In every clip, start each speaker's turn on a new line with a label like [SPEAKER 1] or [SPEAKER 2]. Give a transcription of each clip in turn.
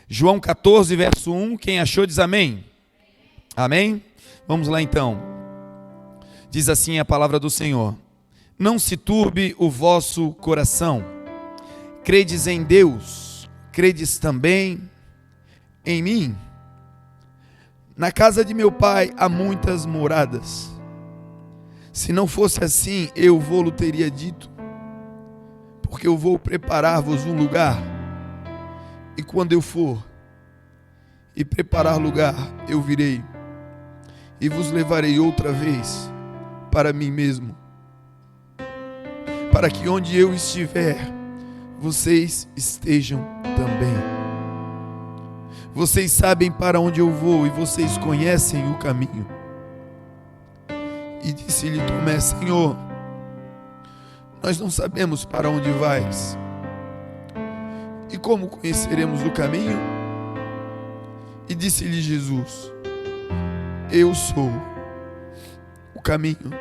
[SPEAKER 1] João 14, verso 1, quem achou diz amém. Amém? Vamos lá então. Diz assim a palavra do Senhor: não se turbe o vosso coração, credes em Deus, credes também em mim. Na casa de meu pai há muitas moradas. Se não fosse assim, eu vou-lo teria dito, porque eu vou preparar-vos um lugar. E quando eu for e preparar lugar, eu virei e vos levarei outra vez para mim mesmo, para que onde eu estiver, vocês estejam também. Vocês sabem para onde eu vou e vocês conhecem o caminho. E disse-lhe Tomé: Senhor, nós não sabemos para onde vais, e como conheceremos o caminho? E disse-lhe Jesus: eu sou o caminho,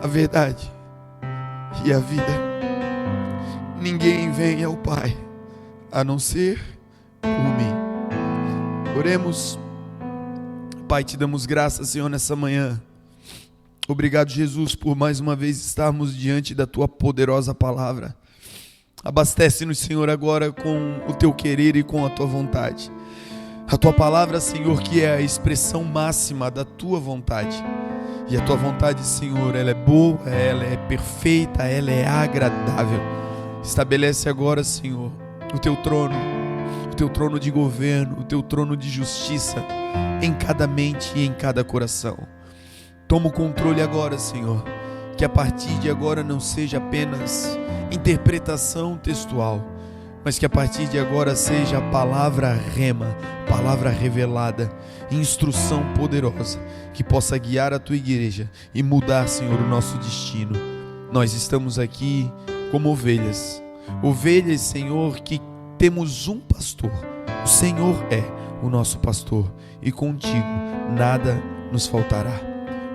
[SPEAKER 1] a verdade e a vida. Ninguém vem ao Pai a não ser por mim. Oremos. Pai, te damos graças, Senhor, nessa manhã. Obrigado, Jesus, por mais uma vez estarmos diante da tua poderosa palavra. Abastece-nos, Senhor, agora com o teu querer e com a tua vontade. A tua palavra, Senhor, que é a expressão máxima da tua vontade. E a tua vontade, Senhor, ela é boa, ela é perfeita, ela é agradável. Estabelece agora, Senhor, o teu trono de governo, o teu trono de justiça em cada mente e em cada coração. Toma o controle agora, Senhor, que a partir de agora não seja apenas interpretação textual, mas que a partir de agora seja a palavra rema, palavra revelada, instrução poderosa, que possa guiar a tua igreja e mudar, Senhor, o nosso destino. Nós estamos aqui como ovelhas, Senhor, que temos um pastor. O Senhor é o nosso pastor e contigo nada nos faltará.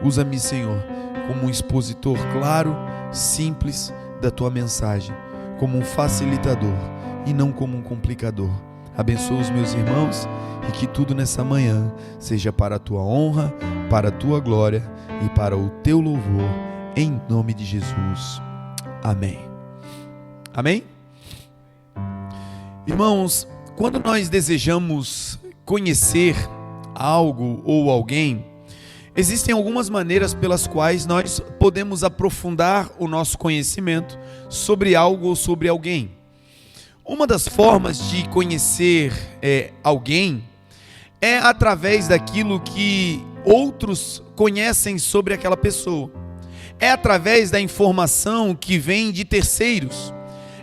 [SPEAKER 1] Usa-me, Senhor, como um expositor claro, simples da tua mensagem, como um facilitador e não como um complicador. Abençoa os meus irmãos e que tudo nessa manhã seja para a tua honra, para a tua glória e para o teu louvor, em nome de Jesus. Amém. Amém? Irmãos, quando nós desejamos conhecer algo ou alguém, existem algumas maneiras pelas quais nós podemos aprofundar o nosso conhecimento sobre algo ou sobre alguém. Uma das formas de conhecer alguém é através daquilo que outros conhecem sobre aquela pessoa. É através da informação que vem de terceiros.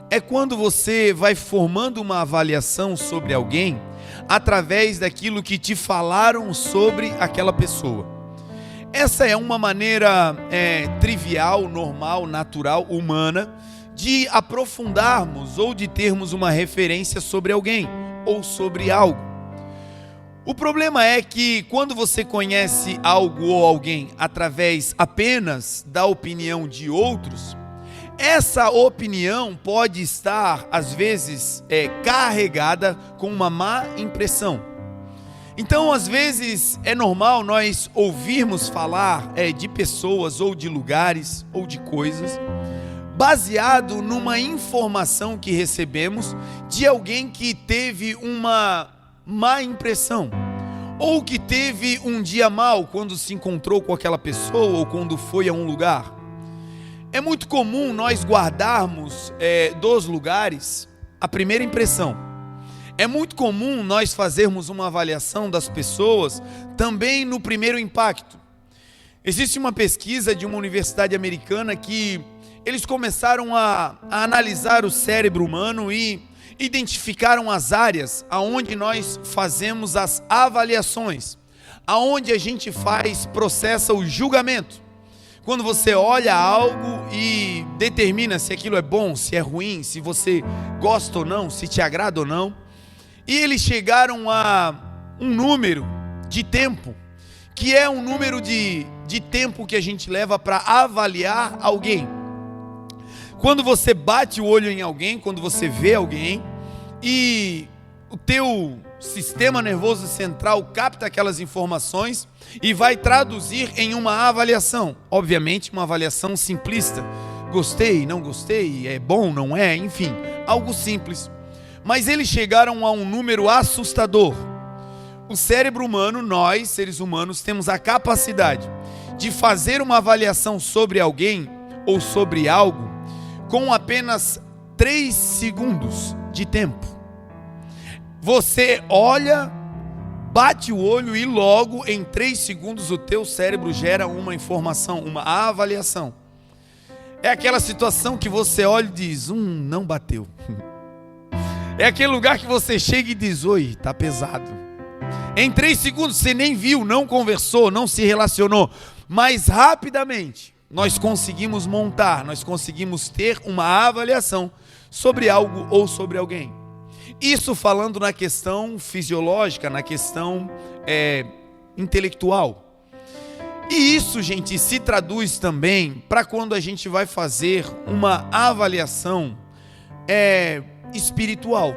[SPEAKER 1] É quando você vai formando uma avaliação sobre alguém através daquilo que te falaram sobre aquela pessoa. Essa é uma maneira trivial, normal, natural, humana, de aprofundarmos ou de termos uma referência sobre alguém ou sobre algo. O problema é que quando você conhece algo ou alguém através apenas da opinião de outros, essa opinião pode estar, às vezes, carregada com uma má impressão. Então, às vezes, é normal nós ouvirmos falar de pessoas ou de lugares ou de coisas baseado numa informação que recebemos de alguém que teve uma má impressão ou que teve um dia mau quando se encontrou com aquela pessoa ou quando foi a um lugar. É muito comum nós guardarmos dos lugares a primeira impressão. É muito comum nós fazermos uma avaliação das pessoas também no primeiro impacto. Existe uma pesquisa de uma universidade americana que eles começaram a analisar o cérebro humano e identificaram as áreas aonde nós fazemos as avaliações, aonde a gente processa o julgamento. Quando você olha algo e determina se aquilo é bom, se é ruim, se você gosta ou não, se te agrada ou não. E eles chegaram a um número de tempo, que é um número de tempo que a gente leva para avaliar alguém. Quando você bate o olho em alguém, quando você vê alguém, e o teu sistema nervoso central capta aquelas informações e vai traduzir em uma avaliação. Obviamente, uma avaliação simplista. Gostei, não gostei, é bom, não é, enfim, algo simples. Mas eles chegaram a um número assustador. O cérebro humano, nós, seres humanos, temos a capacidade de fazer uma avaliação sobre alguém ou sobre algo com apenas 3 segundos de tempo. Você olha, bate o olho e logo em 3 segundos o teu cérebro gera uma informação, uma avaliação. É aquela situação que você olha e diz, não bateu. É aquele lugar que você chega e diz, oi, tá pesado. Em 3 segundos você nem viu, não conversou, não se relacionou, mas rapidamente nós conseguimos montar, nós conseguimos ter uma avaliação sobre algo ou sobre alguém. Isso falando na questão fisiológica, na questão intelectual. E isso, gente, se traduz também para quando a gente vai fazer uma avaliação espiritual.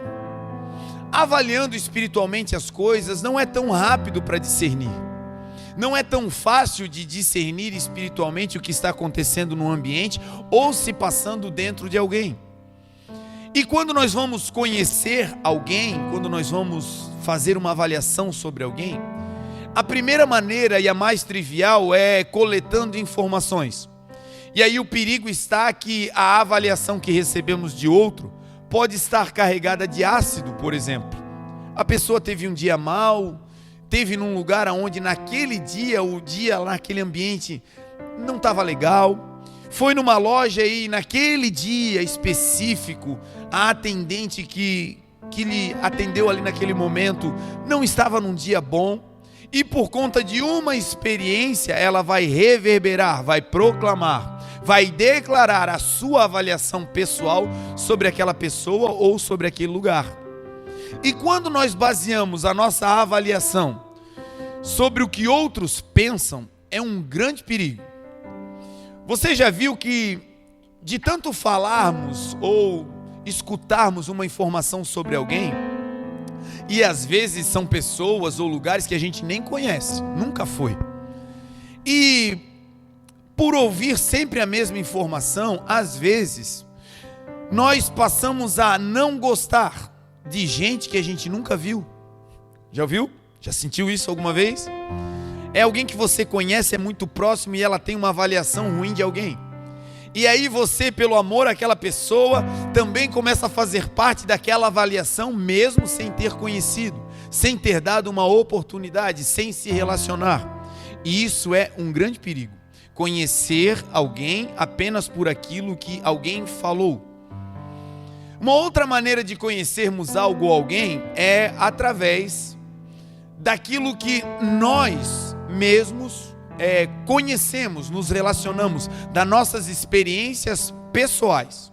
[SPEAKER 1] Avaliando espiritualmente as coisas não é tão rápido para discernir. Não é tão fácil de discernir espiritualmente o que está acontecendo no ambiente ou se passando dentro de alguém. E quando nós vamos conhecer alguém, quando nós vamos fazer uma avaliação sobre alguém, a primeira maneira e a mais trivial é coletando informações. E aí o perigo está que a avaliação que recebemos de outro pode estar carregada de ácido, por exemplo. A pessoa teve um dia mau, teve num lugar onde naquele dia, o dia lá naquele ambiente não estava legal. Foi numa loja e naquele dia específico, a atendente que lhe atendeu ali naquele momento não estava num dia bom. E por conta de uma experiência, ela vai reverberar, vai proclamar, vai declarar a sua avaliação pessoal sobre aquela pessoa ou sobre aquele lugar. E quando nós baseamos a nossa avaliação sobre o que outros pensam, é um grande perigo. Você já viu que de tanto falarmos ou escutarmos uma informação sobre alguém, e às vezes são pessoas ou lugares que a gente nem conhece, nunca foi, e por ouvir sempre a mesma informação, às vezes nós passamos a não gostar de gente que a gente nunca viu. Já ouviu? Já sentiu isso alguma vez? É alguém que você conhece, é muito próximo e ela tem uma avaliação ruim de alguém. E aí você, pelo amor àquela pessoa, também começa a fazer parte daquela avaliação, mesmo sem ter conhecido, sem ter dado uma oportunidade, sem se relacionar. E isso é um grande perigo. Conhecer alguém apenas por aquilo que alguém falou. Uma outra maneira de conhecermos algo ou alguém é através daquilo que nós mesmos conhecemos, nos relacionamos, das nossas experiências pessoais.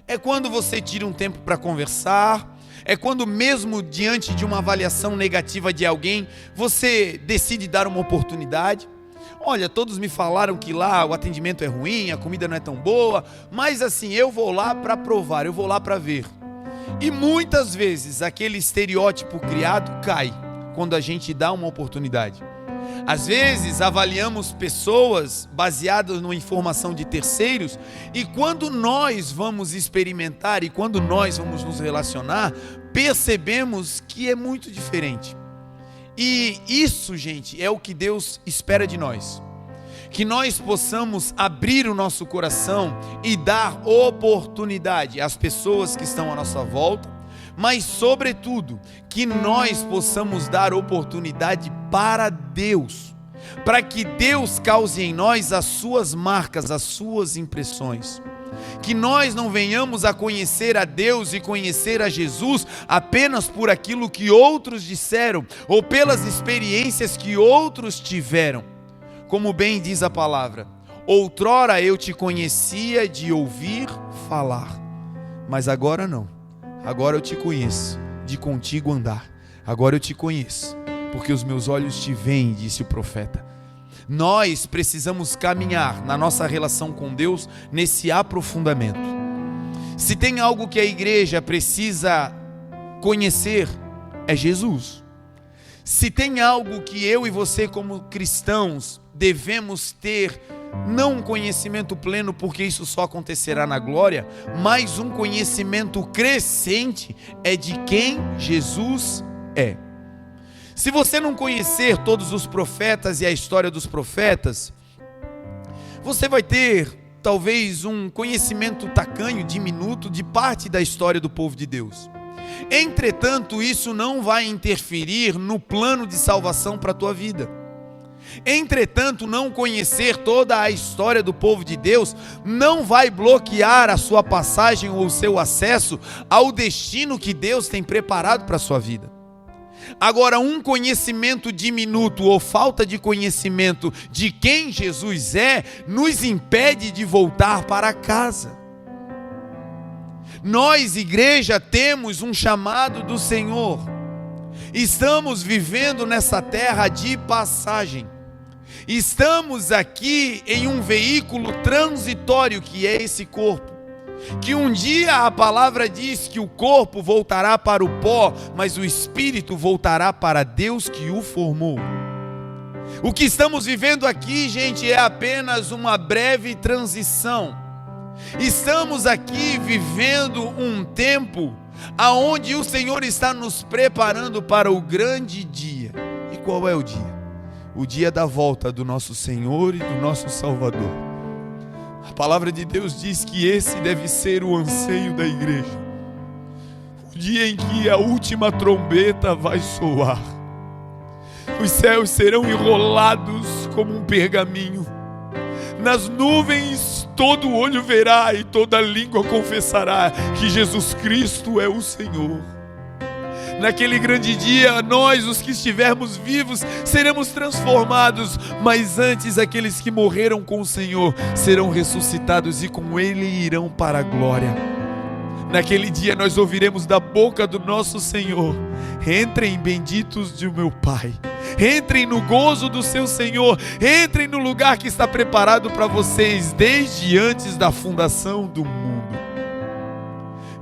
[SPEAKER 1] É quando você tira um tempo para conversar, é quando mesmo diante de uma avaliação negativa de alguém, você decide dar uma oportunidade. Olha, todos me falaram que lá o atendimento é ruim, a comida não é tão boa, mas assim, eu vou lá para provar, eu vou lá para ver. E muitas vezes aquele estereótipo criado cai quando a gente dá uma oportunidade. Às vezes avaliamos pessoas baseadas numa informação de terceiros, e quando nós vamos experimentar e quando nós vamos nos relacionar, percebemos que é muito diferente. E isso, gente, é o que Deus espera de nós. Que nós possamos abrir o nosso coração e dar oportunidade às pessoas que estão à nossa volta, mas sobretudo, que nós possamos dar oportunidade para Deus, para que Deus cause em nós as suas marcas, as suas impressões. Que nós não venhamos a conhecer a Deus e conhecer a Jesus apenas por aquilo que outros disseram ou pelas experiências que outros tiveram. Como bem diz a palavra: outrora eu te conhecia de ouvir falar, mas agora não. Agora eu te conheço de contigo andar. Agora eu te conheço porque os meus olhos te veem, disse o profeta. Nós precisamos caminhar na nossa relação com Deus nesse aprofundamento. Se tem algo que a igreja precisa conhecer, é Jesus. Se tem algo que eu e você como cristãos devemos ter, não um conhecimento pleno, porque isso só acontecerá na glória, mas um conhecimento crescente é de quem Jesus é. Se você não conhecer todos os profetas e a história dos profetas, você vai ter talvez um conhecimento tacanho, diminuto, de parte da história do povo de Deus. Entretanto, isso não vai interferir no plano de salvação para a tua vida. Entretanto, não conhecer toda a história do povo de Deus não vai bloquear a sua passagem ou o seu acesso ao destino que Deus tem preparado para a sua vida. Agora, um conhecimento diminuto ou falta de conhecimento de quem Jesus é, nos impede de voltar para casa. Nós, igreja, temos um chamado do Senhor. Estamos vivendo nessa terra de passagem. Estamos aqui em um veículo transitório que é esse corpo. Que um dia a palavra diz que o corpo voltará para o pó, mas o espírito voltará para Deus que o formou. O que estamos vivendo aqui, gente, é apenas uma breve transição. Estamos aqui vivendo um tempo aonde o Senhor está nos preparando para o grande dia. E qual é o dia? O dia da volta do nosso Senhor e do nosso Salvador. A palavra de Deus diz que esse deve ser o anseio da igreja. O dia em que a última trombeta vai soar. Os céus serão enrolados como um pergaminho. Nas nuvens todo olho verá e toda língua confessará que Jesus Cristo é o Senhor. Naquele grande dia, nós, os que estivermos vivos, seremos transformados, mas antes aqueles que morreram com o Senhor serão ressuscitados e com Ele irão para a glória. Naquele dia nós ouviremos da boca do nosso Senhor: entrem benditos de meu Pai, entrem no gozo do seu Senhor, entrem no lugar que está preparado para vocês desde antes da fundação do mundo.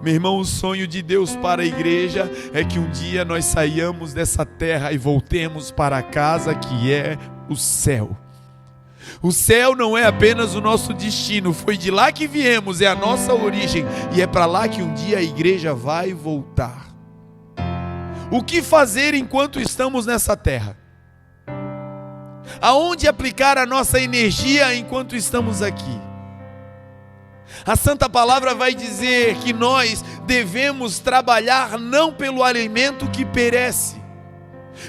[SPEAKER 1] Meu irmão, o sonho de Deus para a igreja é que um dia nós saiamos dessa terra e voltemos para a casa que é o céu. O céu não é apenas o nosso destino, foi de lá que viemos, é a nossa origem, e é para lá que um dia a igreja vai voltar. O que fazer enquanto estamos nessa terra? Aonde aplicar a nossa energia enquanto estamos aqui? A Santa Palavra vai dizer que nós devemos trabalhar não pelo alimento que perece,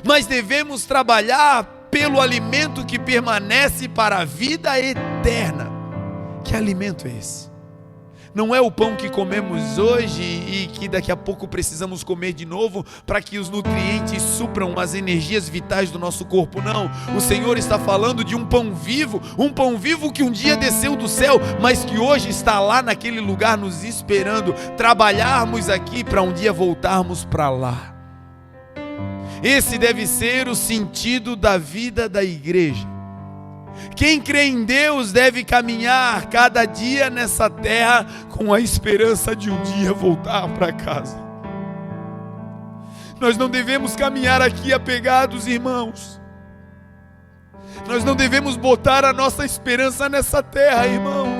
[SPEAKER 1] mas devemos trabalhar pelo alimento que permanece para a vida eterna. Que alimento é esse? Não é o pão que comemos hoje e que daqui a pouco precisamos comer de novo para que os nutrientes supram as energias vitais do nosso corpo, não. O Senhor está falando de um pão vivo que um dia desceu do céu, mas que hoje está lá naquele lugar nos esperando, trabalharmos aqui para um dia voltarmos para lá. Esse deve ser o sentido da vida da igreja. Quem crê em Deus deve caminhar cada dia nessa terra com a esperança de um dia voltar para casa. Nós não devemos caminhar aqui apegados, irmãos. Nós não devemos botar a nossa esperança nessa terra, irmãos.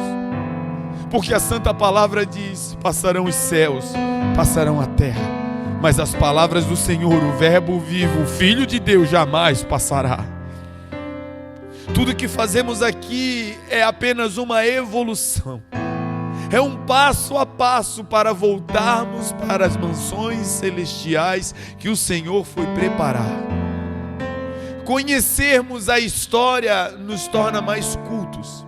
[SPEAKER 1] Porque a Santa Palavra diz: passarão os céus, passarão a terra, mas as palavras do Senhor, o Verbo vivo, o Filho de Deus, jamais passará. Tudo que fazemos aqui é apenas uma evolução. É um passo a passo para voltarmos para as mansões celestiais que o Senhor foi preparar. Conhecermos a história nos torna mais cultos.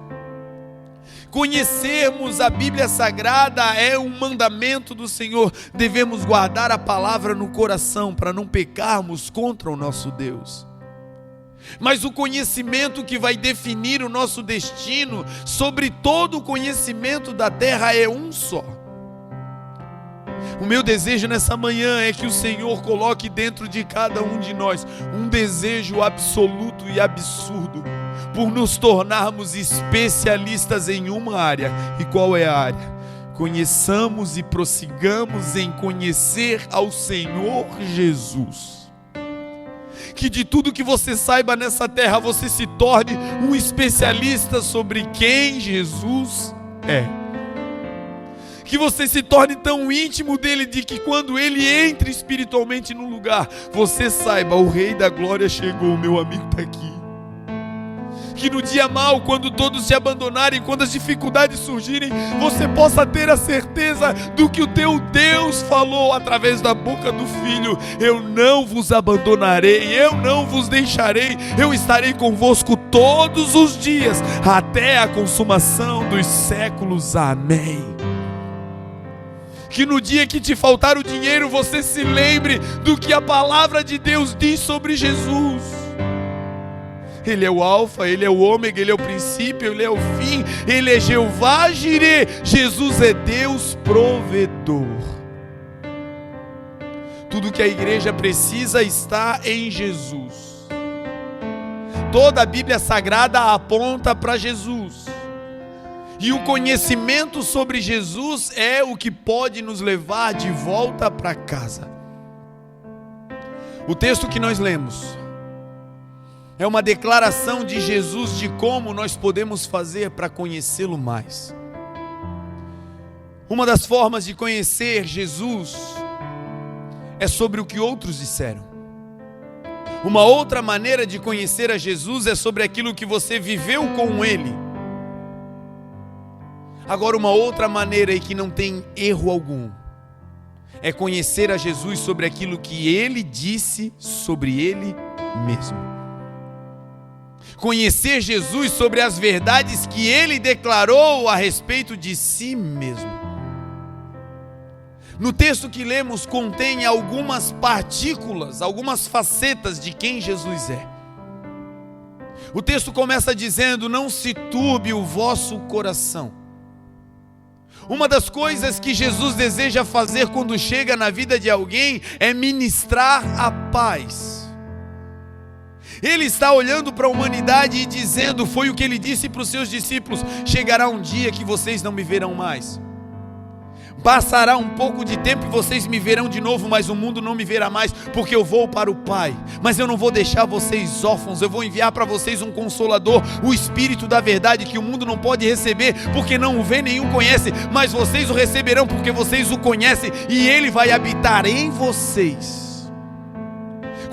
[SPEAKER 1] Conhecermos a Bíblia Sagrada é um mandamento do Senhor. Devemos guardar a palavra no coração para não pecarmos contra o nosso Deus. Mas o conhecimento que vai definir o nosso destino, sobre todo o conhecimento da terra, é um só. O meu desejo nessa manhã é que o Senhor coloque dentro de cada um de nós um desejo absoluto e absurdo por nos tornarmos especialistas em uma área. E qual é a área? conheçamos e prossigamos em conhecer ao Senhor Jesus. Que de tudo que você saiba nessa terra, você se torne um especialista sobre quem Jesus é. Que você se torne tão íntimo dele, de que quando ele entre espiritualmente no lugar, você saiba, o Rei da Glória chegou, o meu amigo está aqui. Que no dia mau, quando todos te abandonarem, quando as dificuldades surgirem, você possa ter a certeza do que o teu Deus falou através da boca do Filho: eu não vos abandonarei, eu não vos deixarei, eu estarei convosco todos os dias, até a consumação dos séculos. Amém. Que no dia que te faltar o dinheiro, você se lembre do que a palavra de Deus diz sobre Jesus. Ele é o alfa, ele é o ômega, ele é o princípio, ele é o fim, ele é Jeová Jirê. Jesus é Deus provedor. Tudo que a igreja precisa está em Jesus. Toda a Bíblia Sagrada aponta para Jesus. E o conhecimento sobre Jesus é o que pode nos levar de volta para casa. O texto que nós lemos é uma declaração de Jesus de como nós podemos fazer para conhecê-lo mais. Uma das formas de conhecer Jesus é sobre o que outros disseram. Uma outra maneira de conhecer a Jesus é sobre aquilo que você viveu com Ele. Agora, uma outra maneira, e que não tem erro algum, é conhecer a Jesus sobre aquilo que Ele disse sobre Ele mesmo. Conhecer Jesus sobre as verdades que Ele declarou a respeito de si mesmo. No texto que lemos contém algumas partículas, algumas facetas de quem Jesus é. O texto começa dizendo: não se turbe o vosso coração. Uma das coisas que Jesus deseja fazer quando chega na vida de alguém é ministrar a paz. Ele está olhando para a humanidade e dizendo, foi o que ele disse para os seus discípulos: chegará um dia que vocês não me verão mais. Passará um pouco de tempo e vocês me verão de novo, mas o mundo não me verá mais, porque eu vou para o Pai. Mas eu não vou deixar vocês órfãos, eu vou enviar para vocês um Consolador, o Espírito da verdade, que o mundo não pode receber, porque não o vê, nenhum conhece, mas vocês o receberão, porque vocês o conhecem, e Ele vai habitar em vocês.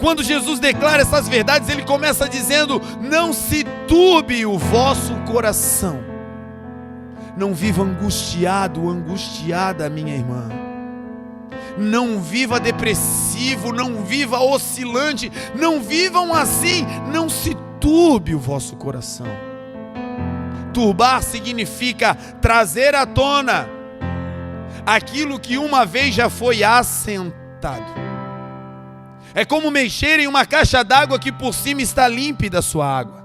[SPEAKER 1] Quando Jesus declara essas verdades, Ele começa dizendo: não se turbe o vosso coração. Não viva angustiado, angustiada, minha irmã. Não viva depressivo, não viva oscilante, não vivam assim, não se turbe o vosso coração. Turbar significa trazer à tona aquilo que uma vez já foi assentado. É como mexer em uma caixa d'água que por cima está límpida a sua água,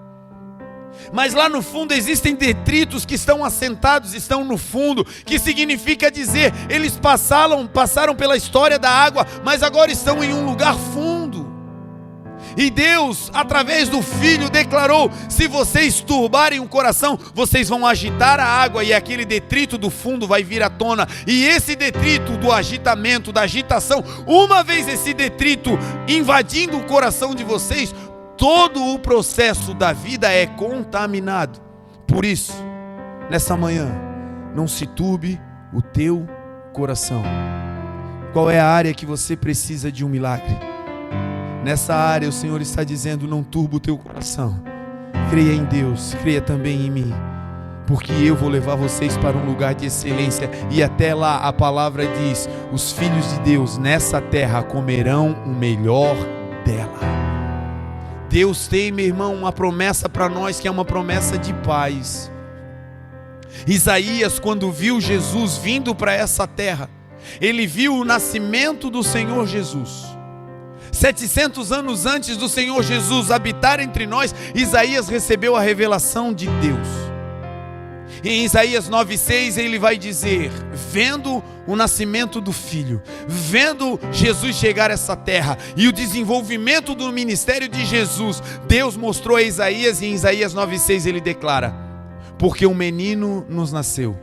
[SPEAKER 1] mas lá no fundo existem detritos que estão assentados, estão no fundo, que significa dizer, eles passaram pela história da água, mas agora estão em um lugar fundo. E Deus, através do Filho, declarou: se vocês turbarem o coração, vocês vão agitar a água, e aquele detrito do fundo vai vir à tona. E esse detrito do agitamento, da agitação, uma vez esse detrito invadindo o coração de vocês, todo o processo da vida é contaminado. Por isso, nessa manhã, não se turbe o teu coração. Qual é a área que você precisa de um milagre? Nessa área o Senhor está dizendo: não turba o teu coração. Creia em Deus, creia também em mim, porque eu vou levar vocês para um lugar de excelência. E até lá a palavra diz: os filhos de Deus nessa terra comerão o melhor dela. Deus tem, meu irmão, uma promessa para nós, que é uma promessa de paz. Isaías, quando viu Jesus vindo para essa terra, ele viu o nascimento do Senhor Jesus. 700 anos antes do Senhor Jesus habitar entre nós, Isaías recebeu a revelação de Deus. Em Isaías 9,6 ele vai dizer: vendo o nascimento do Filho, vendo Jesus chegar a essa terra e o desenvolvimento do ministério de Jesus, Deus mostrou a Isaías, e em Isaías 9,6 ele declara: porque um menino nos nasceu,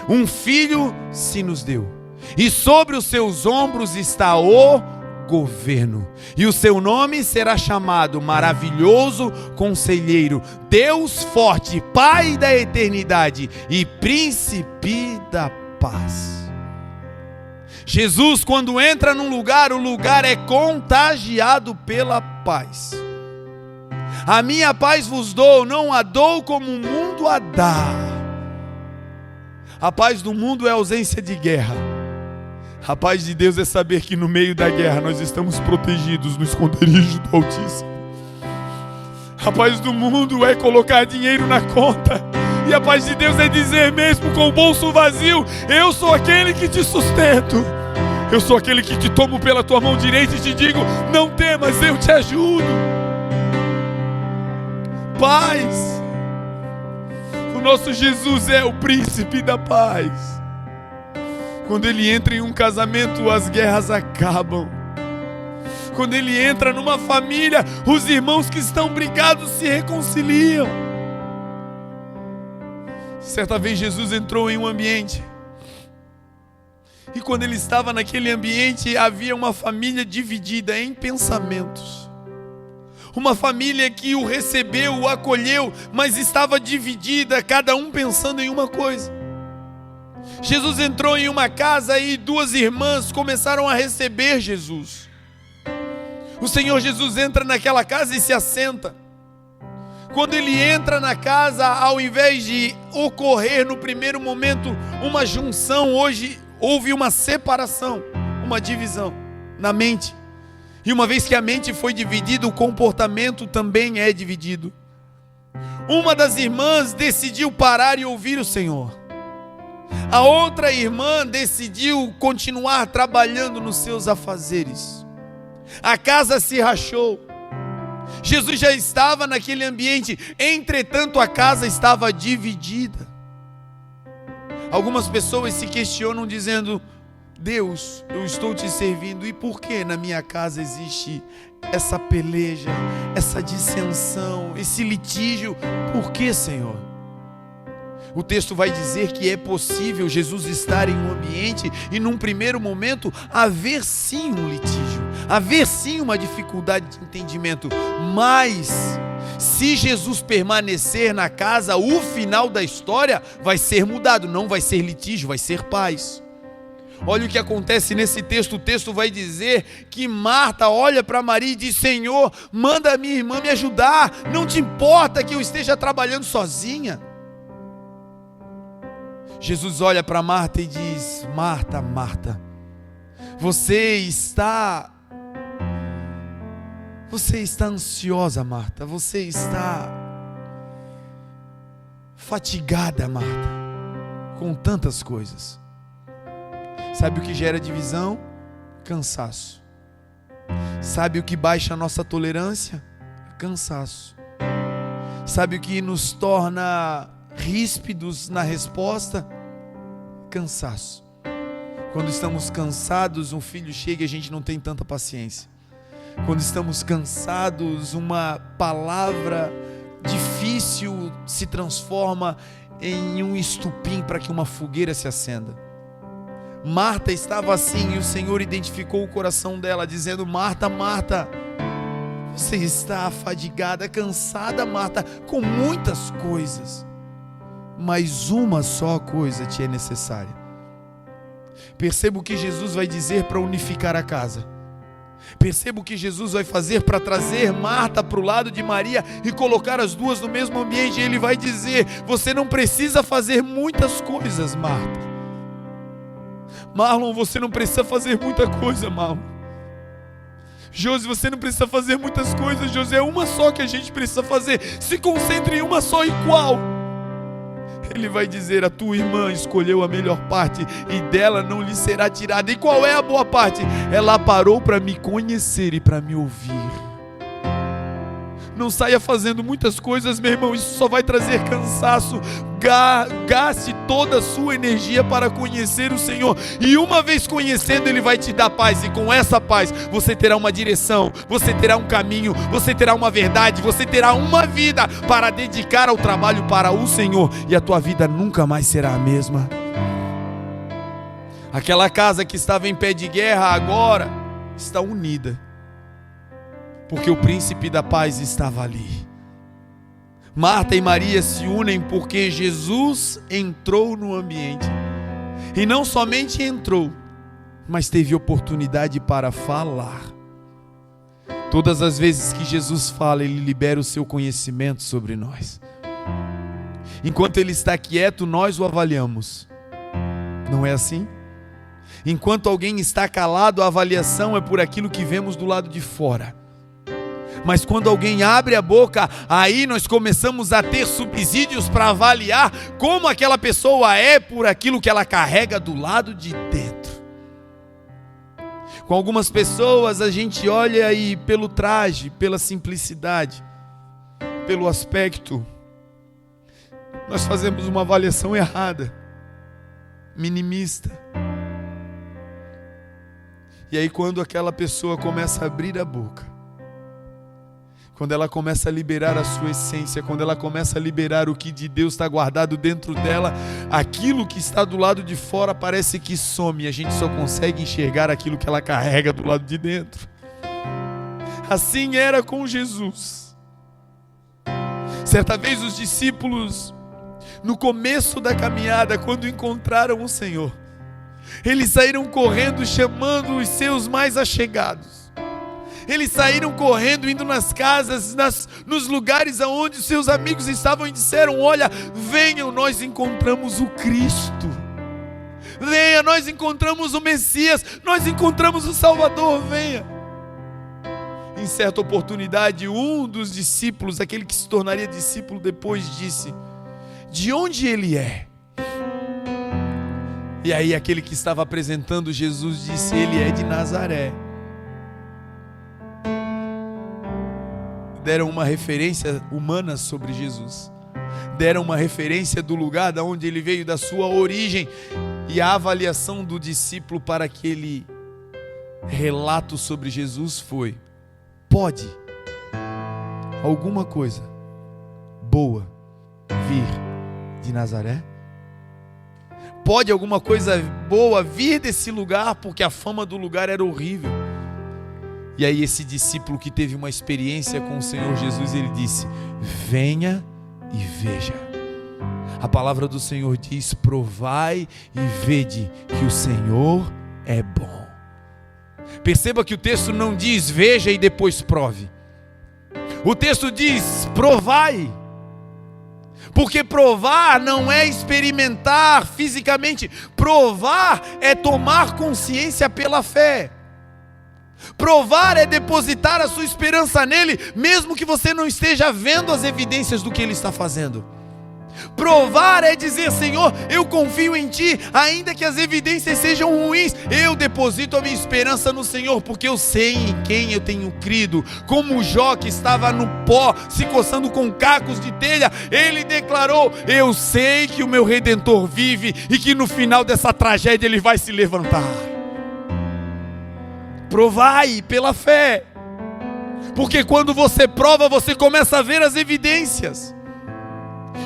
[SPEAKER 1] um filho se nos deu, e sobre os seus ombros está o governo, e o seu nome será chamado Maravilhoso Conselheiro, Deus Forte, Pai da Eternidade e Príncipe da Paz. Jesus, quando entra num lugar, o lugar é contagiado pela paz. A minha paz vos dou, não a dou como o mundo a dá. A paz do mundo é ausência de guerra. A paz de Deus é saber que no meio da guerra nós estamos protegidos no esconderijo do Altíssimo. A paz do mundo é colocar dinheiro na conta. E a paz de Deus é dizer, mesmo com o bolso vazio, eu sou aquele que te sustento. Eu sou aquele que te tomo pela tua mão direita e te digo, não temas, eu te ajudo. Paz. O nosso Jesus é o príncipe da paz. Quando ele entra em um casamento, as guerras acabam. Quando ele entra numa família, os irmãos que estão brigados se reconciliam. Certa vez Jesus entrou em um ambiente, e quando ele estava naquele ambiente, havia uma família dividida em pensamentos. Uma família que o recebeu, o acolheu, mas estava dividida, cada um pensando em uma coisa. Jesus entrou em uma casa e duas irmãs começaram a receber Jesus. O Senhor Jesus entra naquela casa e se assenta. Quando ele entra na casa, ao invés de ocorrer no primeiro momento uma junção, hoje houve uma separação, uma divisão na mente. E uma vez que a mente foi dividida, o comportamento também é dividido. Uma das irmãs decidiu parar e ouvir o Senhor. A outra irmã decidiu continuar trabalhando nos seus afazeres. A casa se rachou. Jesus já estava naquele ambiente, entretanto a casa estava dividida. Algumas pessoas se questionam dizendo, Deus, eu estou te servindo, e por que na minha casa existe essa peleja, essa dissensão, esse litígio? Por que, Senhor? O texto vai dizer que é possível Jesus estar em um ambiente e num primeiro momento haver sim um litígio, haver sim uma dificuldade de entendimento, mas se Jesus permanecer na casa, o final da história vai ser mudado, não vai ser litígio, vai ser paz. Olha o que acontece nesse texto. O texto vai dizer que Marta olha para Maria e diz, Senhor, manda a minha irmã me ajudar, não te importa que eu esteja trabalhando sozinha? Jesus olha para Marta e diz, Marta, Marta, você está ansiosa, Marta, você está fatigada, Marta, com tantas coisas. Sabe o que gera divisão? Cansaço. Sabe o que baixa a nossa tolerância? Cansaço. Sabe o que nos torna ríspidos na resposta? Cansaço. Quando estamos cansados, um filho chega e a gente não tem tanta paciência. Quando estamos cansados, uma palavra difícil se transforma em um estupim para que uma fogueira se acenda. Marta estava assim, e o Senhor identificou o coração dela, dizendo, Marta, Marta, você está afadigada, cansada, Marta, com muitas coisas, mas uma só coisa te é necessária. Perceba o que Jesus vai dizer para unificar a casa. Perceba o que Jesus vai fazer para trazer Marta para o lado de Maria e colocar as duas no mesmo ambiente. Ele vai dizer, você não precisa fazer muitas coisas, Marta. Marlon, você não precisa fazer muita coisa, Marlon. Josi, você não precisa fazer muitas coisas, Josi. É uma só que a gente precisa fazer. Se concentre em uma só, e qual? Ele vai dizer, a tua irmã escolheu a melhor parte e dela não lhe será tirada. E qual é a boa parte? Ela parou para me conhecer e para me ouvir. Não saia fazendo muitas coisas, meu irmão, isso só vai trazer cansaço. Gaste toda a sua energia para conhecer o Senhor, e uma vez conhecendo, Ele vai te dar paz, e com essa paz você terá uma direção, você terá um caminho, você terá uma verdade, você terá uma vida para dedicar ao trabalho para o Senhor, e a tua vida nunca mais será a mesma. Aquela casa que estava em pé de guerra agora está unida, porque o príncipe da paz estava ali. Marta e Maria se unem porque Jesus entrou no ambiente. E não somente entrou, mas teve oportunidade para falar. Todas as vezes que Jesus fala, Ele libera o seu conhecimento sobre nós. Enquanto Ele está quieto, nós o avaliamos. Não é assim? Enquanto alguém está calado, a avaliação é por aquilo que vemos do lado de fora. Mas quando alguém abre a boca, aí nós começamos a ter subsídios para avaliar como aquela pessoa é por aquilo que ela carrega do lado de dentro. Com algumas pessoas a gente olha e pelo traje, pela simplicidade, pelo aspecto, nós fazemos uma avaliação errada, minimista. E aí quando aquela pessoa começa a abrir a boca, quando ela começa a liberar a sua essência, quando ela começa a liberar o que de Deus está guardado dentro dela, aquilo que está do lado de fora parece que some, e a gente só consegue enxergar aquilo que ela carrega do lado de dentro. Assim era com Jesus. Certa vez os discípulos, no começo da caminhada, quando encontraram o Senhor, eles saíram correndo chamando os seus mais achegados. Eles saíram correndo, indo nas casas, nos lugares aonde os seus amigos estavam e disseram: olha, venham, nós encontramos o Cristo. Venha, nós encontramos o Messias, nós encontramos o Salvador, venha. Em certa oportunidade, um dos discípulos, aquele que se tornaria discípulo depois, disse: de onde ele é? E aí aquele que estava apresentando Jesus disse: ele é de Nazaré. Deram uma referência humana sobre Jesus, deram uma referência do lugar de onde ele veio, da sua origem, e a avaliação do discípulo para aquele relato sobre Jesus foi: pode alguma coisa boa vir de Nazaré? Pode alguma coisa boa vir desse lugar? Porque a fama do lugar era horrível. E aí esse discípulo que teve uma experiência com o Senhor Jesus, ele disse: venha e veja. A palavra do Senhor diz: provai e vede que o Senhor é bom. Perceba que o texto não diz veja e depois prove. O texto diz provai. Porque provar não é experimentar fisicamente. Provar é tomar consciência pela fé. Provar é depositar a sua esperança nele, mesmo que você não esteja vendo as evidências do que ele está fazendo. Provar é dizer: Senhor, eu confio em Ti, ainda que as evidências sejam ruins, eu deposito a minha esperança no Senhor, porque eu sei em quem eu tenho crido. Como Jó, que estava no pó, se coçando com cacos de telha, ele declarou: eu sei que o meu Redentor vive e que no final dessa tragédia ele vai se levantar. Provai pela fé, porque quando você prova, você começa a ver as evidências.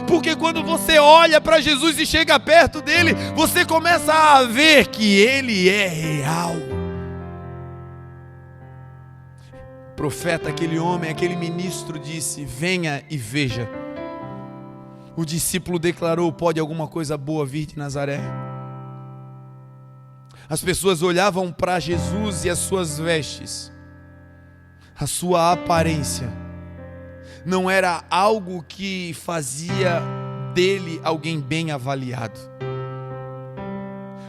[SPEAKER 1] Porque quando você olha para Jesus e chega perto dele, você começa a ver que ele é real. O profeta, aquele homem, aquele ministro disse: venha e veja. O discípulo declarou: pode alguma coisa boa vir de Nazaré? As pessoas olhavam para Jesus e as suas vestes, a sua aparência, não era algo que fazia dele alguém bem avaliado.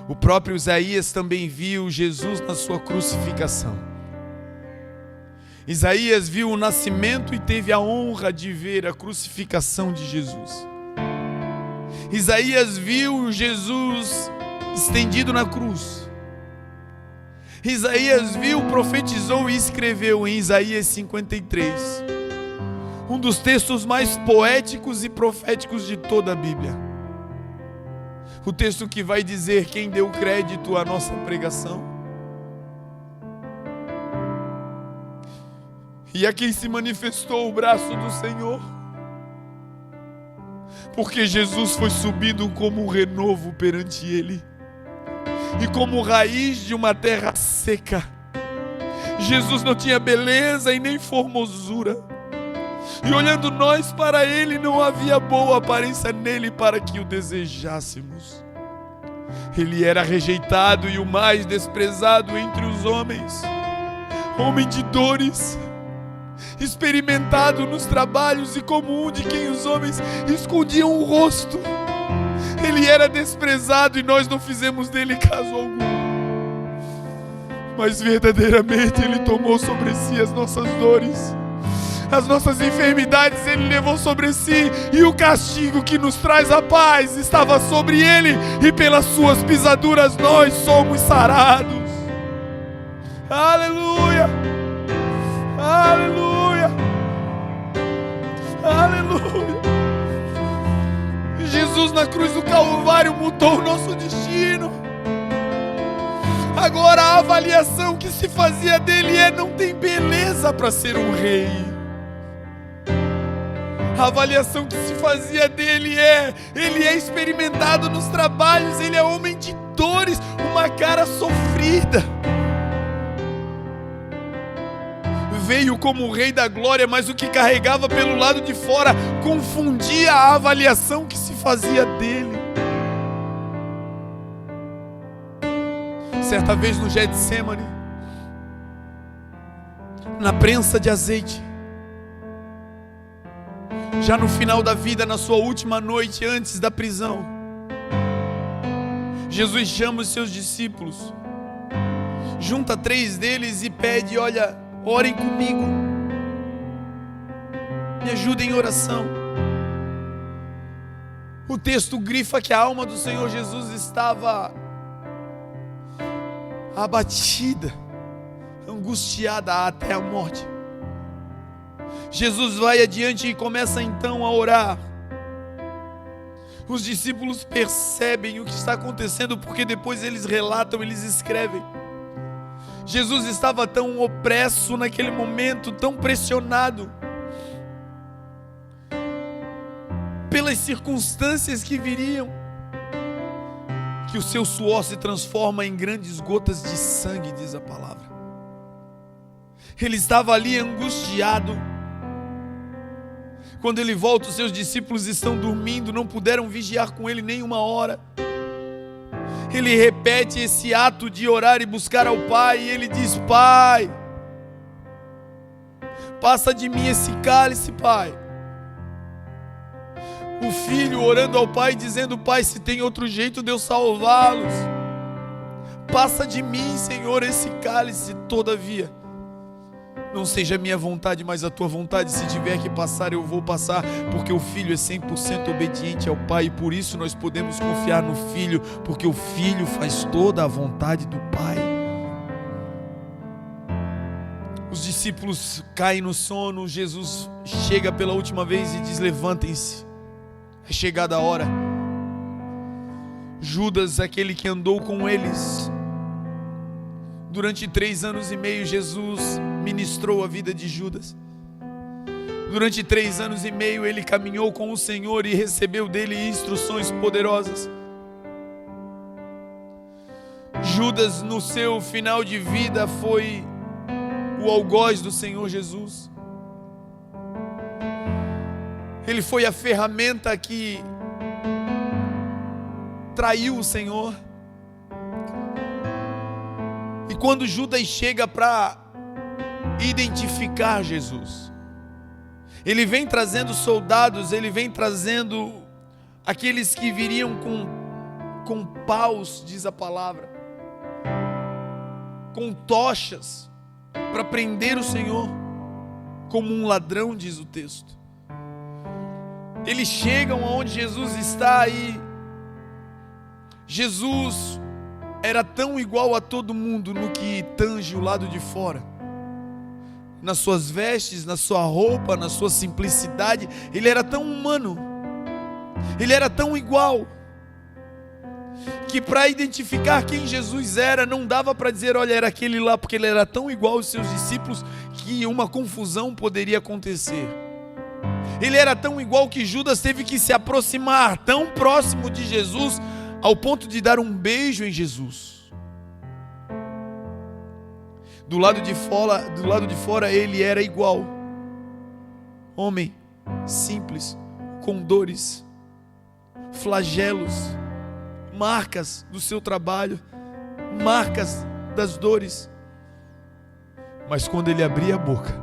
[SPEAKER 1] O próprio Isaías também viu Jesus na sua crucificação. Isaías viu o nascimento e teve a honra de ver a crucificação de Jesus. Isaías viu Jesus estendido na cruz. Isaías viu, profetizou e escreveu em Isaías 53, um dos textos mais poéticos e proféticos de toda a Bíblia. O texto que vai dizer quem deu crédito à nossa pregação. E a quem se manifestou o braço do Senhor. Porque Jesus foi subido como um renovo perante Ele. e como raiz de uma terra seca. Jesus não tinha beleza e nem formosura, e olhando nós para Ele, não havia boa aparência nele para que o desejássemos. Ele era rejeitado e o mais desprezado entre os homens, homem de dores, experimentado nos trabalhos e comum de quem os homens escondiam o rosto. Ele era desprezado e nós não fizemos dele caso algum. Mas verdadeiramente Ele tomou sobre si as nossas dores, as nossas enfermidades Ele levou sobre si, e o castigo que nos traz a paz estava sobre Ele, e pelas suas pisaduras nós somos sarados. Aleluia! Aleluia! Aleluia! Jesus na cruz do Calvário mudou o nosso destino. Agora a avaliação que se fazia dele não tem beleza para ser um rei. A avaliação que se fazia dele ele é experimentado nos trabalhos, ele é homem de dores, uma cara sofrida. Veio como o Rei da Glória, mas o que carregava pelo lado de fora confundia a avaliação que se fazia dele. Certa vez no Getsemane, na prensa de azeite, já no final da vida, na sua última noite antes da prisão, Jesus chama os seus discípulos, junta 3 deles e pede: olha, orem comigo, me ajudem em oração. O texto grifa que a alma do Senhor Jesus estava abatida, angustiada até a morte. Jesus vai adiante e começa então a orar. Os discípulos percebem o que está acontecendo, porque depois eles relatam, eles escrevem. Jesus estava tão opresso naquele momento, tão pressionado pelas circunstâncias que viriam, que o seu suor se transforma em grandes gotas de sangue, diz a palavra. Ele estava ali angustiado. Quando ele volta, os seus discípulos estão dormindo, não puderam vigiar com ele nem uma hora. Ele repete esse ato de orar e buscar ao Pai, e ele diz: Pai, passa de mim esse cálice, Pai. O filho orando ao Pai, dizendo: Pai, se tem outro jeito de eu salvá-los, passa de mim, Senhor, esse cálice, todavia não seja a minha vontade, mas a tua vontade. Se tiver que passar, eu vou passar, porque o filho é 100% obediente ao Pai, e por isso nós podemos confiar no filho, porque o filho faz toda a vontade do Pai. Os discípulos caem no sono. Jesus chega pela última vez e diz: levantem-se, é chegada a hora. Judas, aquele que andou com eles durante 3 anos e meio, Jesus ministrou a vida de Judas. Durante 3 anos e meio ele caminhou com o Senhor e recebeu dele instruções poderosas. Judas, no seu final de vida, foi o algoz do Senhor Jesus. Ele foi a ferramenta que traiu o Senhor. E quando Judas chega para identificar Jesus, ele vem trazendo soldados, ele vem trazendo aqueles que viriam com paus, diz a palavra, com tochas, para prender o Senhor, como um ladrão, diz o texto. Eles chegam aonde Jesus está, e Jesus era tão igual a todo mundo no que tange o lado de fora, nas suas vestes, na sua roupa, na sua simplicidade. Ele era tão humano, ele era tão igual, que para identificar quem Jesus era, não dava para dizer: olha, era aquele lá, porque ele era tão igual aos seus discípulos que uma confusão poderia acontecer. Ele era tão igual que Judas teve que se aproximar tão próximo de Jesus, ao ponto de dar um beijo em Jesus. Do lado de fora ele era igual. Homem simples, com dores, flagelos, marcas do seu trabalho, marcas das dores. Mas quando ele abria a boca,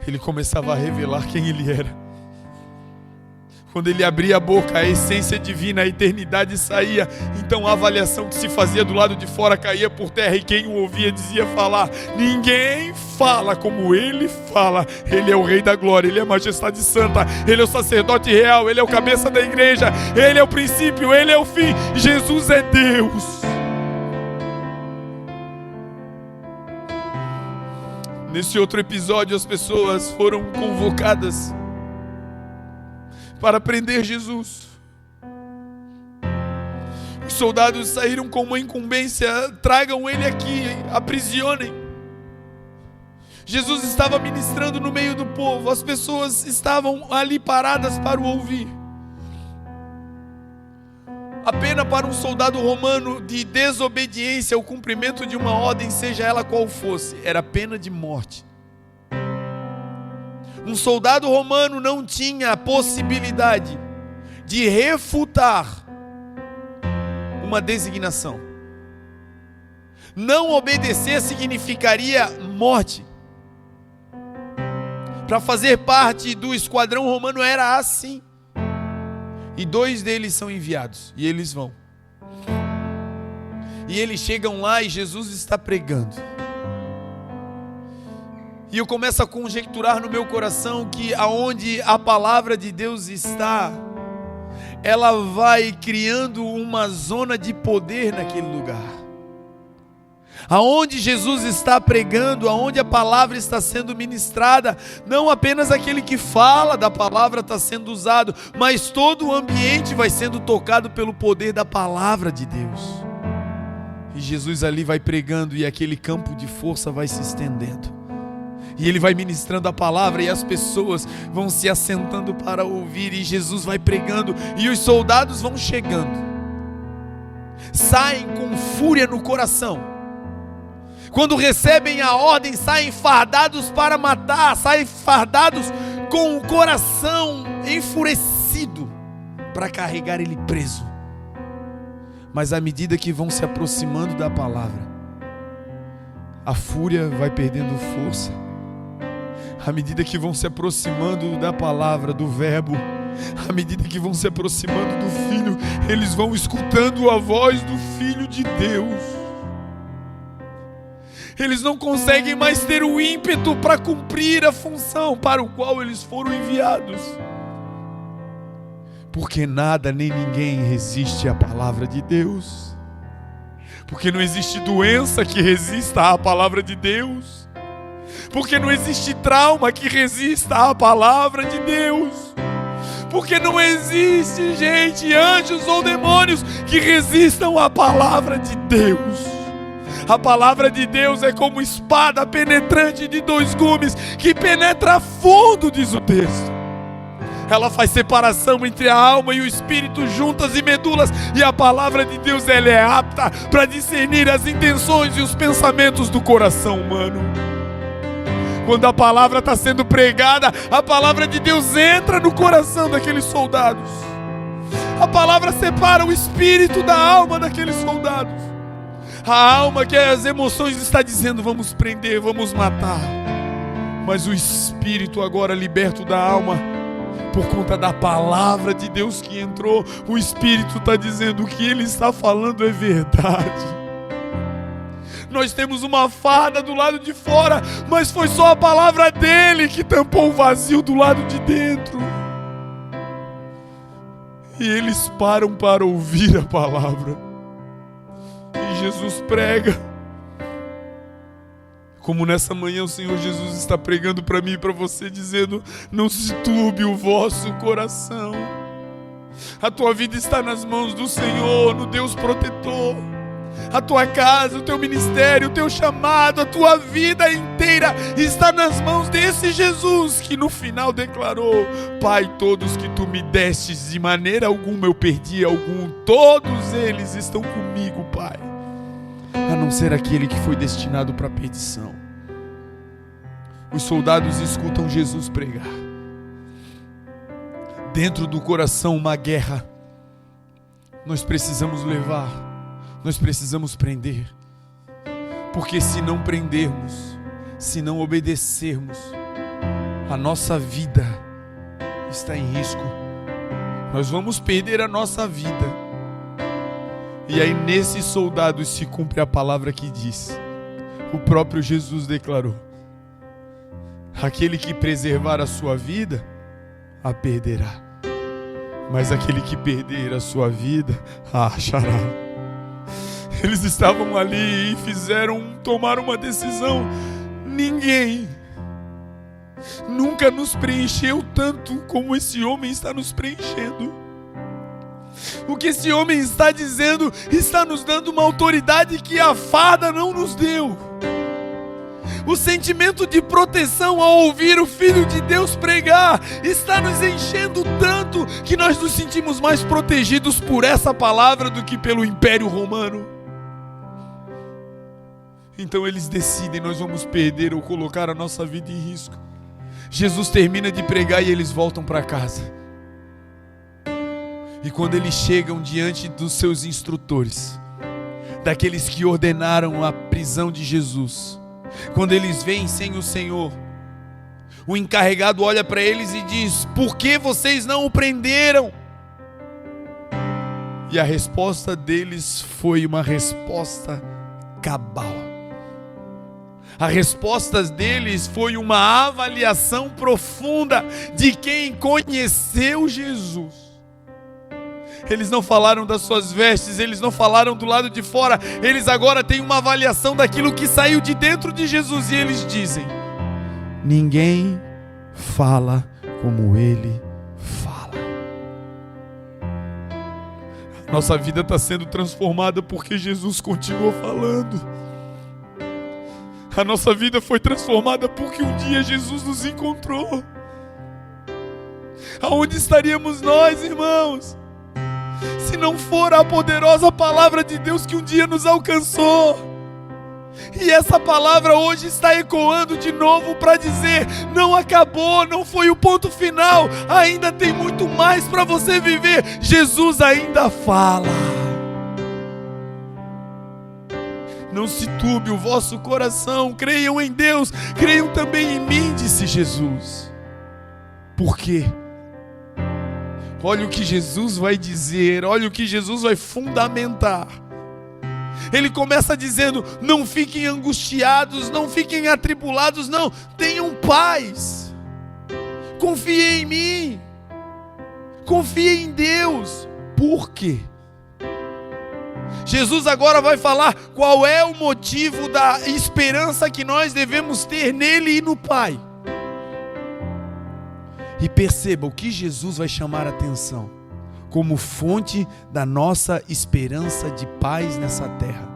[SPEAKER 1] ele começava a revelar quem ele era. Quando ele abria a boca, a essência divina, a eternidade saía. Então a avaliação que se fazia do lado de fora caía por terra, e quem o ouvia dizia falar: ninguém fala como ele fala. Ele é o Rei da Glória, ele é a Majestade Santa, ele é o sacerdote real, ele é o cabeça da igreja, ele é o princípio, ele é o fim. Jesus é Deus. Nesse outro episódio, as pessoas foram convocadas para prender Jesus. Os soldados saíram com uma incumbência: tragam ele aqui, aprisionem. Jesus estava ministrando no meio do povo, as pessoas estavam ali paradas para o ouvir. A pena para um soldado romano de desobediência ao cumprimento de uma ordem, seja ela qual fosse, era pena de morte. Um soldado romano não tinha a possibilidade de refutar uma designação. Não obedecer significaria morte. Para fazer parte do esquadrão romano era assim. E 2 deles são enviados, e eles vão. E eles chegam lá e Jesus está pregando. E eu começo a conjecturar no meu coração que aonde a palavra de Deus está, ela vai criando uma zona de poder naquele lugar. Aonde Jesus está pregando, aonde a palavra está sendo ministrada, não apenas aquele que fala da palavra está sendo usado, mas todo o ambiente vai sendo tocado pelo poder da palavra de Deus. E Jesus ali vai pregando, e aquele campo de força vai se estendendo. E ele vai ministrando a palavra, e as pessoas vão se assentando para ouvir, e Jesus vai pregando, e os soldados vão chegando. Saem com fúria no coração. Quando recebem a ordem, saem fardados para matar, saem fardados com o coração enfurecido para carregar ele preso. Mas à medida que vão se aproximando da palavra, a fúria vai perdendo força. À medida que vão se aproximando da palavra, do verbo, à medida que vão se aproximando do Filho, eles vão escutando a voz do Filho de Deus. Eles não conseguem mais ter o ímpeto para cumprir a função para o qual eles foram enviados. Porque nada nem ninguém resiste à palavra de Deus. Porque não existe doença que resista à palavra de Deus. Porque não existe trauma que resista à palavra de Deus. Porque não existe, gente, anjos ou demônios que resistam à palavra de Deus. A palavra de Deus é como espada penetrante de 2 gumes, que penetra a fundo, diz o texto. Ela faz separação entre a alma e o espírito, juntas e medulas, e a palavra de Deus, ela é apta para discernir as intenções e os pensamentos do coração humano. Quando a palavra está sendo pregada, a palavra de Deus entra no coração daqueles soldados. A palavra separa o espírito da alma daqueles soldados. A alma, que as emoções está dizendo: vamos prender, vamos matar. Mas o espírito, agora liberto da alma, por conta da palavra de Deus que entrou, o espírito está dizendo: o que ele está falando é verdade. Nós temos uma farda do lado de fora, mas foi só a palavra dele que tampou o vazio do lado de dentro. E eles param para ouvir a palavra. E Jesus prega. Como nessa manhã o Senhor Jesus está pregando para mim e para você, dizendo: não se turbe o vosso coração. A tua vida está nas mãos do Senhor, no Deus protetor. A tua casa, o teu ministério, o teu chamado, a tua vida inteira está nas mãos desse Jesus que no final declarou: Pai, todos que tu me destes, de maneira alguma eu perdi algum, todos eles estão comigo, Pai. a não ser aquele que foi destinado para a perdição. Os soldados escutam Jesus pregar. Dentro do coração uma guerra. Nós precisamos levar, nós precisamos prender. Porque se não prendermos, se não obedecermos, a nossa vida está em risco. Nós vamos perder a nossa vida. E aí nesses soldados se cumpre a palavra que diz. O próprio Jesus declarou: aquele que preservar a sua vida, a perderá. Mas aquele que perder a sua vida, a achará. Eles estavam ali e tomaram uma decisão. Ninguém nunca nos preencheu tanto como esse homem está nos preenchendo. O que esse homem está dizendo está nos dando uma autoridade que a farda não nos deu. O sentimento de proteção ao ouvir o Filho de Deus pregar está nos enchendo tanto que nós nos sentimos mais protegidos por essa palavra do que pelo Império Romano. Então eles decidem: nós vamos perder ou colocar a nossa vida em risco. Jesus termina de pregar e eles voltam para casa. E quando eles chegam diante dos seus instrutores, daqueles que ordenaram a prisão de Jesus, quando eles vêm sem o Senhor, o encarregado olha para eles e diz: por que vocês não o prenderam? E a resposta deles foi uma resposta cabal. A resposta deles foi uma avaliação profunda de quem conheceu Jesus. Eles não falaram das suas vestes, eles não falaram do lado de fora, eles agora têm uma avaliação daquilo que saiu de dentro de Jesus. E eles dizem: ninguém fala como ele fala. Nossa vida está sendo transformada porque Jesus continuou falando. A nossa vida foi transformada porque um dia Jesus nos encontrou. Aonde estaríamos nós, irmãos, se não for a poderosa palavra de Deus que um dia nos alcançou? E essa palavra hoje está ecoando de novo para dizer: não acabou, não foi o ponto final, ainda tem muito mais para você viver. Jesus ainda fala. Não se turbe o vosso coração, creiam em Deus, creiam também em mim, disse Jesus. Por quê? Olha o que Jesus vai dizer, olha o que Jesus vai fundamentar. Ele começa dizendo: não fiquem angustiados, não fiquem atribulados, não, tenham paz. Confiem em mim, confiem em Deus. Por quê? Jesus agora vai falar qual é o motivo da esperança que nós devemos ter nele e no Pai. E perceba o que Jesus vai chamar a atenção como fonte da nossa esperança de paz nessa terra.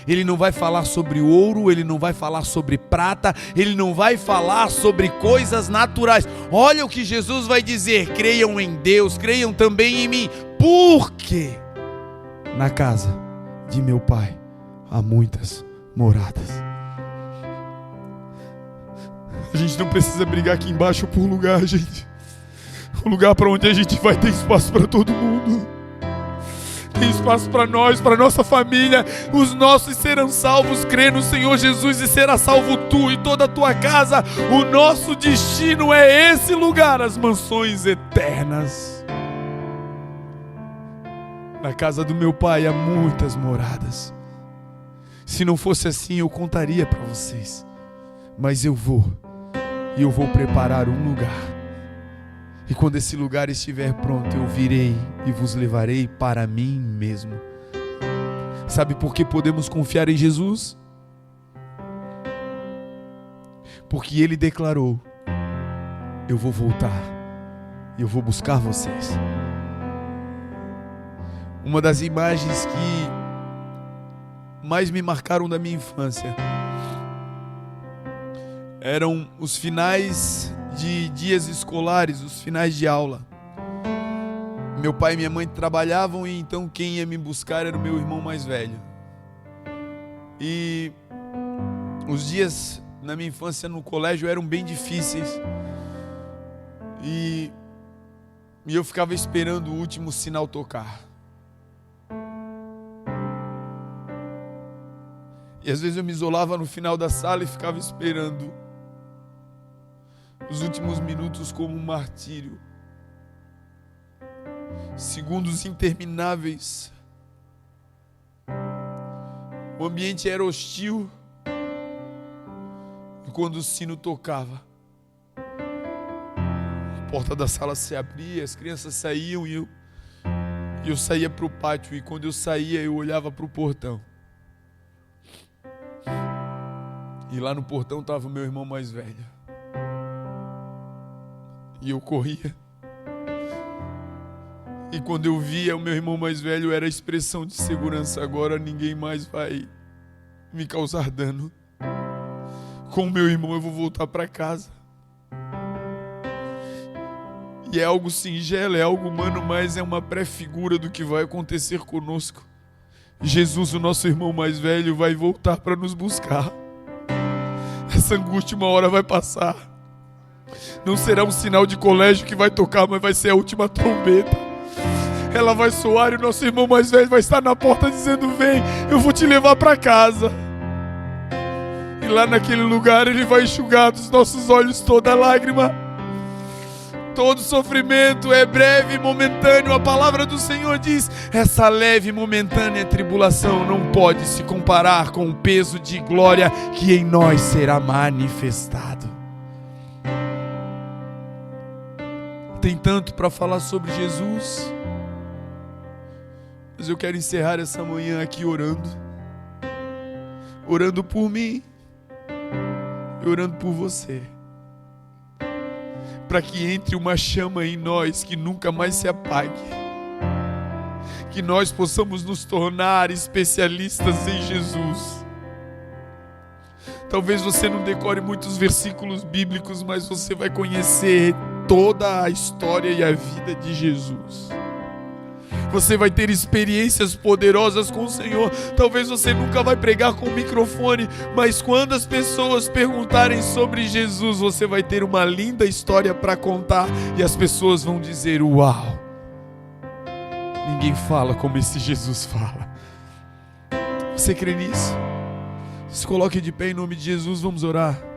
[SPEAKER 1] Ele não vai falar sobre ouro, ele não vai falar sobre prata, ele não vai falar sobre coisas naturais. Olha o que Jesus vai dizer: creiam em Deus, creiam também em mim. Por quê? Na casa de meu Pai há muitas moradas. A gente não precisa brigar aqui embaixo por lugar, gente. O lugar para onde a gente vai tem espaço para todo mundo. Tem espaço para nós, para nossa família. Os nossos serão salvos. Crê no Senhor Jesus e será salvo tu e toda a tua casa. O nosso destino é esse lugar, as mansões eternas. Na casa do meu Pai há muitas moradas. Se não fosse assim, eu contaria para vocês. Mas eu vou preparar um lugar. E quando esse lugar estiver pronto, eu virei e vos levarei para mim mesmo. Sabe por que podemos confiar em Jesus? Porque Ele declarou: eu vou voltar e eu vou buscar vocês. Uma das imagens que mais me marcaram da minha infância eram os finais de dias escolares, os finais de aula. Meu pai e minha mãe trabalhavam e então quem ia me buscar era o meu irmão mais velho. E os dias na minha infância no colégio eram bem difíceis. E eu ficava esperando o último sinal tocar. E às vezes eu me isolava no final da sala e ficava esperando os últimos minutos como um martírio. Segundos intermináveis. O ambiente era hostil. E quando o sino tocava, a porta da sala se abria, as crianças saíam e eu saía para o pátio. E quando eu saía, eu olhava para o portão. E lá no portão estava o meu irmão mais velho. E eu corria. E quando eu via o meu irmão mais velho, era a expressão de segurança. Agora ninguém mais vai me causar dano. Com o meu irmão eu vou voltar para casa. E é algo singelo, é algo humano, mas é uma pré-figura do que vai acontecer conosco. Jesus, o nosso irmão mais velho, vai voltar para nos buscar. Essa angústia uma hora vai passar. Não será um sinal de colégio que vai tocar, mas vai ser a última trombeta. Ela vai soar e o nosso irmão mais velho vai estar na porta dizendo: vem, eu vou te levar para casa. E lá naquele lugar ele vai enxugar dos nossos olhos toda lágrima. Todo sofrimento é breve e momentâneo. A palavra do Senhor diz: essa leve e momentânea tribulação não pode se comparar com o peso de glória que em nós será manifestado. Tem tanto para falar sobre Jesus, mas eu quero encerrar essa manhã aqui orando por mim e orando por você, para que entre uma chama em nós que nunca mais se apague, que nós possamos nos tornar especialistas em Jesus. Talvez você não decore muitos versículos bíblicos, mas você vai conhecer toda a história e a vida de Jesus. Você vai ter experiências poderosas com o Senhor. Talvez você nunca vai pregar com o microfone, mas quando as pessoas perguntarem sobre Jesus, você vai ter uma linda história para contar e as pessoas vão dizer: uau, ninguém fala como esse Jesus fala. Você crê nisso? Se coloque de pé em nome de Jesus, vamos orar.